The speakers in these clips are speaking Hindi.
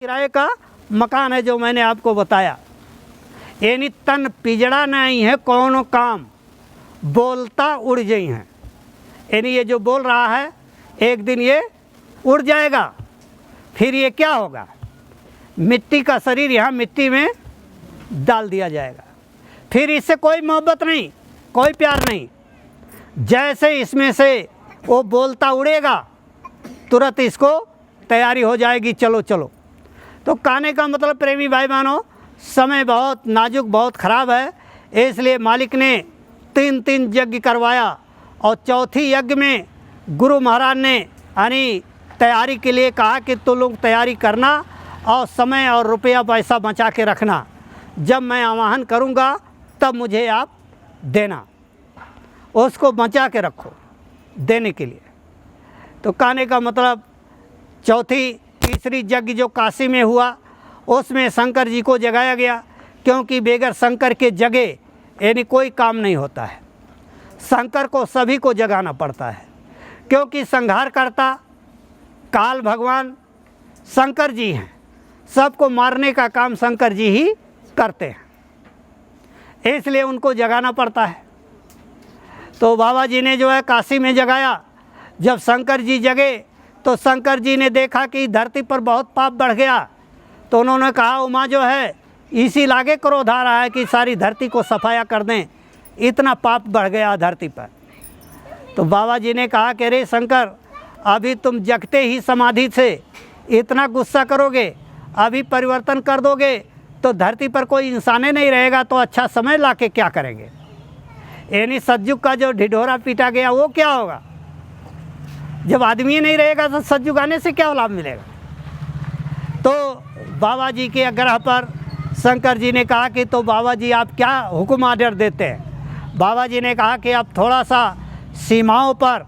किराए का मकान है जो मैंने आपको बताया। यानी तन पिजड़ा नहीं है कौनो काम, बोलता उड़ जाई हैं। यानी ये जो बोल रहा है एक दिन ये उड़ जाएगा, फिर ये क्या होगा, मिट्टी का शरीर यहाँ मिट्टी में डाल दिया जाएगा। फिर इससे कोई मोहब्बत नहीं, कोई प्यार नहीं। जैसे इसमें से वो बोलता उड़ेगा तुरंत इसको तैयारी हो जाएगी, चलो चलो। तो कहने का मतलब प्रेमी भाई बहनों, समय बहुत नाजुक बहुत ख़राब है, इसलिए मालिक ने 3 यज्ञ करवाया और चौथी यज्ञ में गुरु महाराज ने यानी तैयारी के लिए कहा कि तुम लोग तैयारी करना और समय और रुपया पैसा बचा के रखना, जब मैं आवाहन करूँगा तब मुझे आप देना, उसको बचा के रखो देने के लिए। तो कहने का मतलब तीसरी यज्ञ जो काशी में हुआ उसमें शंकर जी को जगाया गया, क्योंकि बगैर शंकर के जगे यानी कोई काम नहीं होता है। शंकर को सभी को जगाना पड़ता है, क्योंकि संहार करता काल भगवान शंकर जी हैं, सबको मारने का काम शंकर जी ही करते हैं, इसलिए उनको जगाना पड़ता है। तो बाबा जी ने जो है काशी में जगाया। जब शंकर जी जगे तो शंकर जी ने देखा कि धरती पर बहुत पाप बढ़ गया, तो उन्होंने कहा उमा जो है इसी लागे क्रोध आ रहा है कि सारी धरती को सफाया कर दें, इतना पाप बढ़ गया धरती पर। तो बाबा जी ने कहा कि अरे शंकर, अभी तुम जगते ही समाधि से इतना गुस्सा करोगे, अभी परिवर्तन कर दोगे तो धरती पर कोई इंसान नहीं रहेगा, तो अच्छा समय ला के क्या करेंगे। यानी सतयुग का जो ढिढोरा पीटा गया वो क्या होगा, जब आदमी नहीं रहेगा तो सतयुग आने से क्या लाभ मिलेगा। तो बाबा जी के आग्रह पर शंकर जी ने कहा कि तो बाबा जी आप क्या हुक्म आर्डर देते हैं। बाबा जी ने कहा कि अब थोड़ा सा सीमाओं पर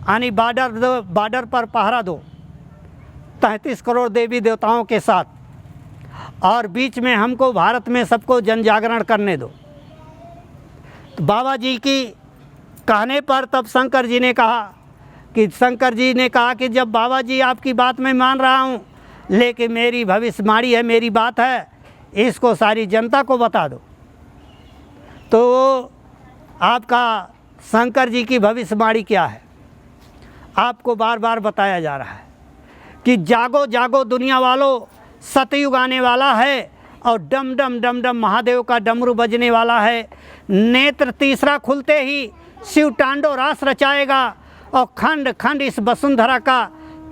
यानी बॉर्डर पर पहरा दो 33 करोड़ देवी देवताओं के साथ, और बीच में हमको भारत में सबको जन जागरण करने दो। तो बाबा जी की कहने पर तब शंकर जी ने कहा कि जब बाबा जी आपकी बात मैं मान रहा हूँ, लेकिन मेरी भविष्यवाणी है, मेरी बात है, इसको सारी जनता को बता दो। तो आपका शंकर जी की भविष्यवाणी क्या है, आपको बार बार बताया जा रहा है कि जागो जागो दुनिया वालों, सतयुग आने वाला है और डम डम डम डम महादेव का डमरू बजने वाला है। नेत्र तीसरा खुलते ही शिव टांडो रास रचाएगा और खंड खंड इस वसुंधरा का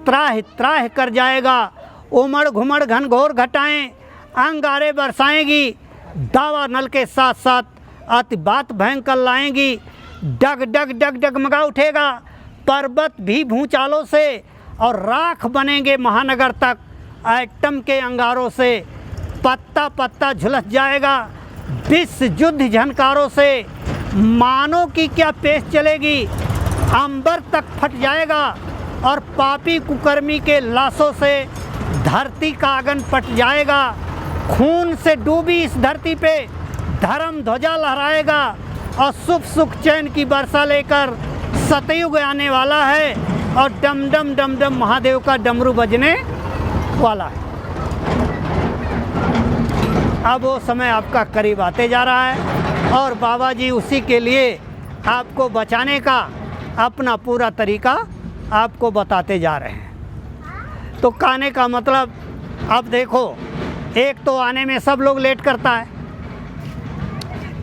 त्राह त्राह कर जाएगा। उमड़ घुमड़ घनघोर घटाएं अंगारे बरसाएंगी, दावा नल के साथ साथ अति बात भयंकर लाएंगी। डग डग डग डगमगा उठेगा पर्वत भी भूचालों से, और राख बनेंगे महानगर तक एटम के अंगारों से। पत्ता पत्ता झुलस जाएगा विश्व युद्ध झनकारों से, मानो की क्या पेश चलेगी, अंबर तक फट जाएगा और पापी कुकर्मी के लाशों से धरती का आंगन पट जाएगा। खून से डूबी इस धरती पे धर्म ध्वजा लहराएगा और सुख सुख चैन की वर्षा लेकर सतयुग आने वाला है और डम डम डम डम महादेव का डमरू बजने वाला है। अब वो समय आपका करीब आते जा रहा है और बाबा जी उसी के लिए आपको बचाने का अपना पूरा तरीका आपको बताते जा रहे हैं। तो कहने का मतलब अब देखो, एक तो आने में सब लोग लेट करता है,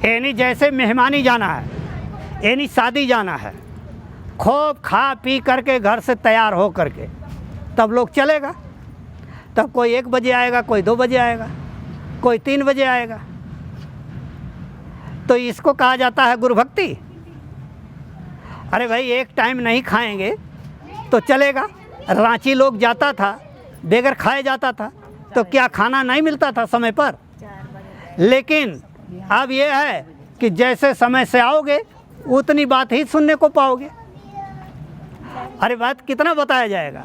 यानी जैसे मेहमानी जाना है, यानी शादी जाना है, खूब खा पी करके घर से तैयार हो करके तब लोग चलेगा। तब कोई 1 बजे आएगा, कोई 2 बजे आएगा, कोई 3 बजे आएगा। तो इसको कहा जाता है गुरु भक्ति। अरे भाई एक टाइम नहीं खाएंगे तो चलेगा। रांची लोग जाता था बेगर खाए जाता था, तो क्या खाना नहीं मिलता था समय पर। लेकिन अब ये है कि जैसे समय से आओगे उतनी बात ही सुनने को पाओगे। अरे बात कितना बताया जाएगा,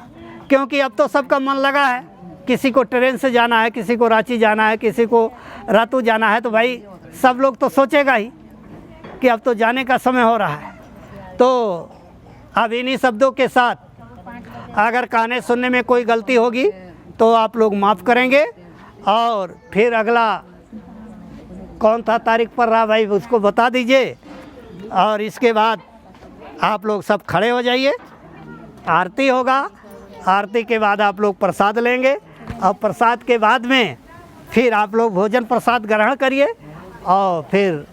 क्योंकि अब तो सबका मन लगा है। किसी को ट्रेन से जाना है, किसी को रांची जाना है, किसी को रातू जाना है, तो भाई सब लोग तो सोचेगा ही कि अब तो जाने का समय हो रहा है। तो अब इन्हीं शब्दों के साथ अगर कहने सुनने में कोई गलती होगी तो आप लोग माफ़ करेंगे। और फिर अगला कौन था तारीख पर रहा भाई, उसको बता दीजिए। और इसके बाद आप लोग सब खड़े हो जाइए, आरती होगा। आरती के बाद आप लोग प्रसाद लेंगे और प्रसाद के बाद में फिर आप लोग भोजन प्रसाद ग्रहण करिए। और फिर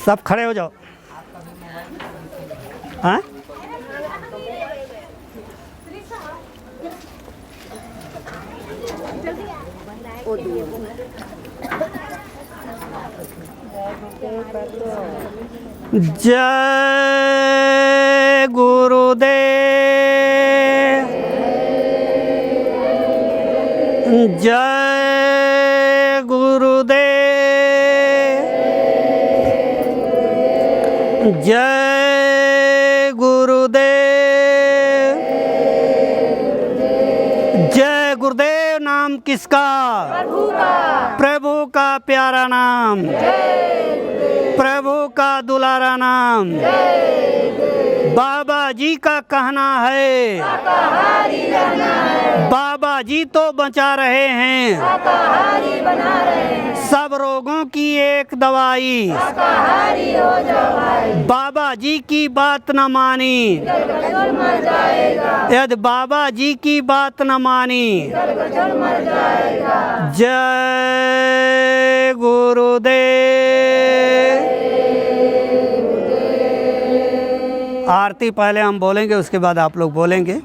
सब खड़े हो जाओ। जय गुरुदेव, जय गुरुदेव, जय गुरुदेव, जय गुरुदेव। नाम किसका? प्रभु का। प्रभु का प्यारा नाम, प्रभु का दुलारा नाम। बाबा जी का कहना है शाकाहारी रहना है। बाबा जी तो बचा रहे हैं, शाकाहारी बना रहे हैं। सब रोगों की एक दवाई, शाकाहारी हो जाओ भाई। बाबा जी की बात न मानी, मर जाएगा। यदि बाबा जी की बात न मानी, मर जाएगा। जय गुरुदेव। आरती पहले हम बोलेंगे, उसके बाद आप लोग बोलेंगे।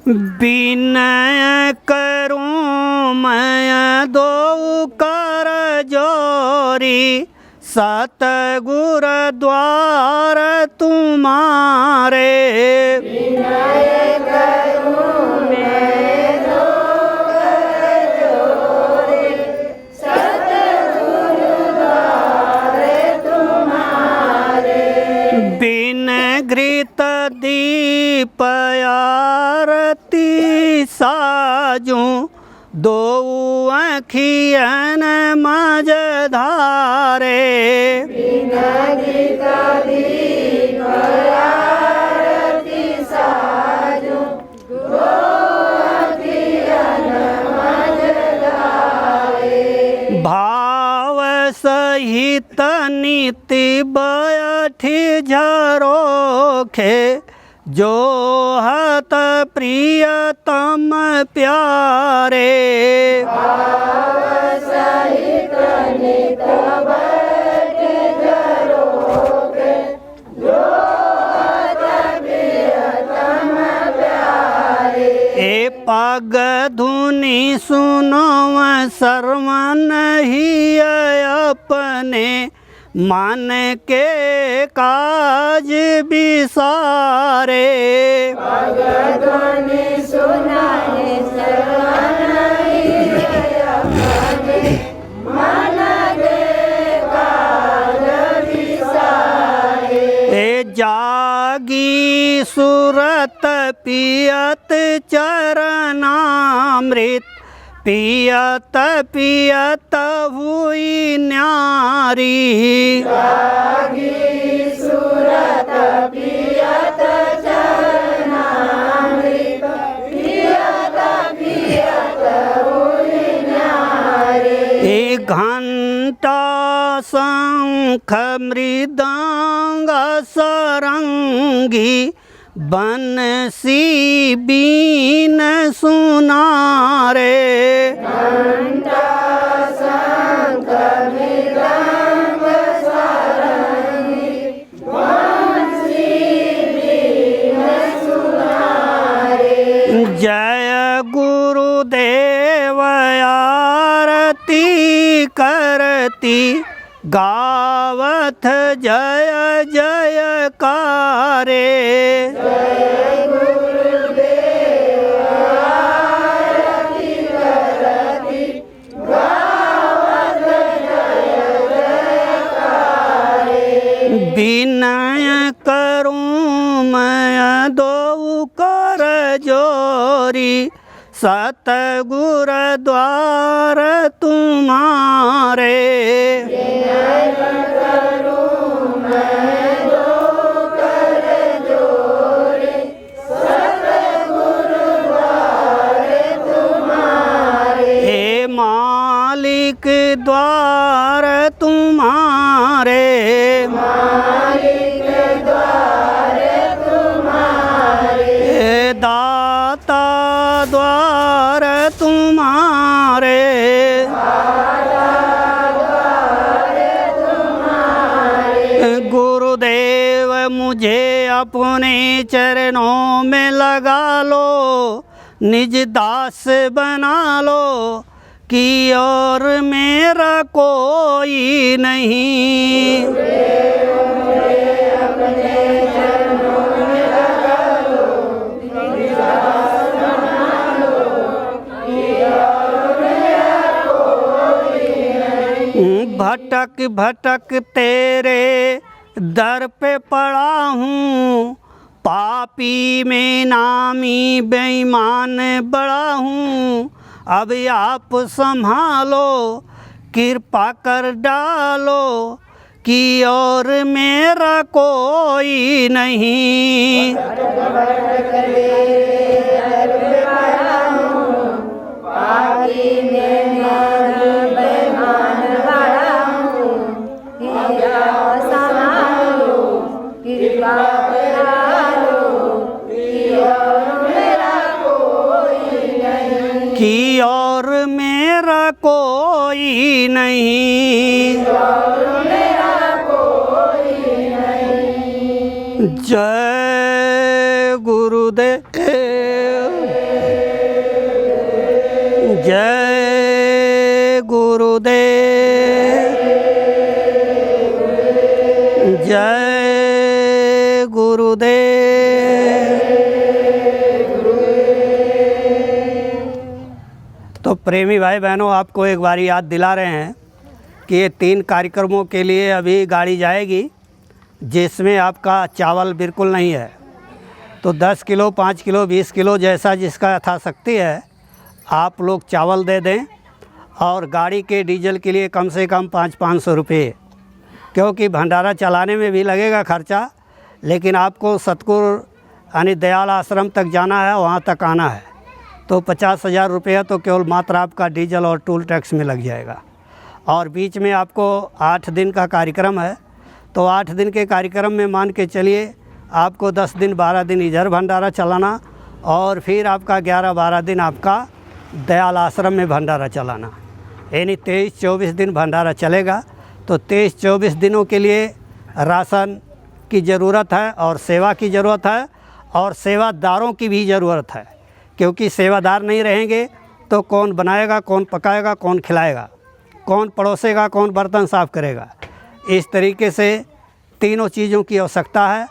विनय करूं मैं दो कर जोरी, सतगुर द्वार तुम्हारे। विनय करूं मैं दो कर जोरी, सतगुर द्वार तुम्हारे। बिन घृत दीप आरती साजूं, दो अखियन मझधारे। बिन घृत दीप आरती साजूं, दो अखियन मझधारे। भाव सहित नीति बैठी झरोखे, जो हत प्रियतम प्यारे। भाव सहित नीति बैठी झरोखे, जो हत प्रियतम प्यारे। ए पग धुनि सुनो सर्वन ही अपने, मन के काज बिसारे। पग ध्वनि सुनाए सर्वन ही अपने, मन के काज बिसारे। ए जागी सुरत पियत चरणामृत, पियत पियत हुई न्यारी। जागी सुरत पियत चरणामृत, पियत पियत हुई न्यारी। एक घंटा शंख मृदंग सरंगी, बंसी बीन सुनारे। घंटा शंख मृदंग सरंगी, बंसी बीन सुनारे। जय गुरुदेव आरती करती, गावथ जय जयकारे। जय गुरुदेव आरती करती, गावथ जय जयकारे। विनय करूं मैं दो कर जोरी, सतगुर द्वार तुम्हारे। विनय करूं मैं दो कर द्वार तुम्हारे, मालिक द्वार तुम्हारे, दाता द्वार तुम्हारे, गुरुदेव मुझे अपने चरणों में लगा लो, निज दास बना लो, कि और मेरा कोई नहीं। भटक भटक तेरे दर पे पड़ा हूँ, पापी में नामी बेईमान बड़ा हूँ। अब आप संभालो, कृपा कर डालो, कि और मेरा कोई नहीं। कि और मेरा कोई नहीं। जय गुरुदेव, जय गुरुदेव, जय गुरुदेव। तो प्रेमी भाई बहनों, आपको एक बार याद दिला रहे हैं कि ये 3 कार्यक्रमों के लिए अभी गाड़ी जाएगी, जिसमें आपका चावल बिल्कुल नहीं है। तो 10 किलो, 5 किलो, 20 किलो जैसा जिसका यथाशक्ति है आप लोग चावल दे दें। और गाड़ी के डीजल के लिए कम से कम 500-500 रुपये, क्योंकि भंडारा चलाने में भी लगेगा खर्चा, लेकिन आपको सतगुरु यानी दयाल आश्रम तक जाना है, वहाँ तक आना है। तो 50,000 रुपया तो केवल मात्र आपका डीजल और टोल टैक्स में लग जाएगा। और बीच में आपको 8 दिन का कार्यक्रम है, तो 8 दिन के कार्यक्रम में मान के चलिए आपको 10 दिन 12 दिन इधर भंडारा चलाना, और फिर आपका 11-12 दिन आपका दयाल आश्रम में भंडारा चलाना, यानी 23-24 दिन भंडारा चलेगा। तो 23-24 दिनों के लिए राशन की ज़रूरत है, और सेवा की ज़रूरत है, और सेवादारों की भी ज़रूरत है, क्योंकि सेवादार नहीं रहेंगे तो कौन बनाएगा, कौन पकाएगा, कौन खिलाएगा, कौन परोसेगा, कौन बर्तन साफ़ करेगा। इस तरीके से तीनों चीज़ों की आवश्यकता है।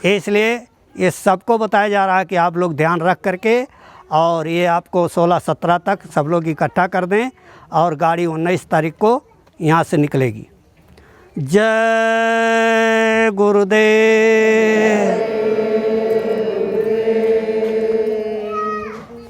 इसलिए ये सबको बताया जा रहा है कि आप लोग ध्यान रख करके, और ये आपको 16-17 तक सब लोग इकट्ठा कर दें, और गाड़ी 19 तारीख को यहाँ से निकलेगी। जय गुरुदेव।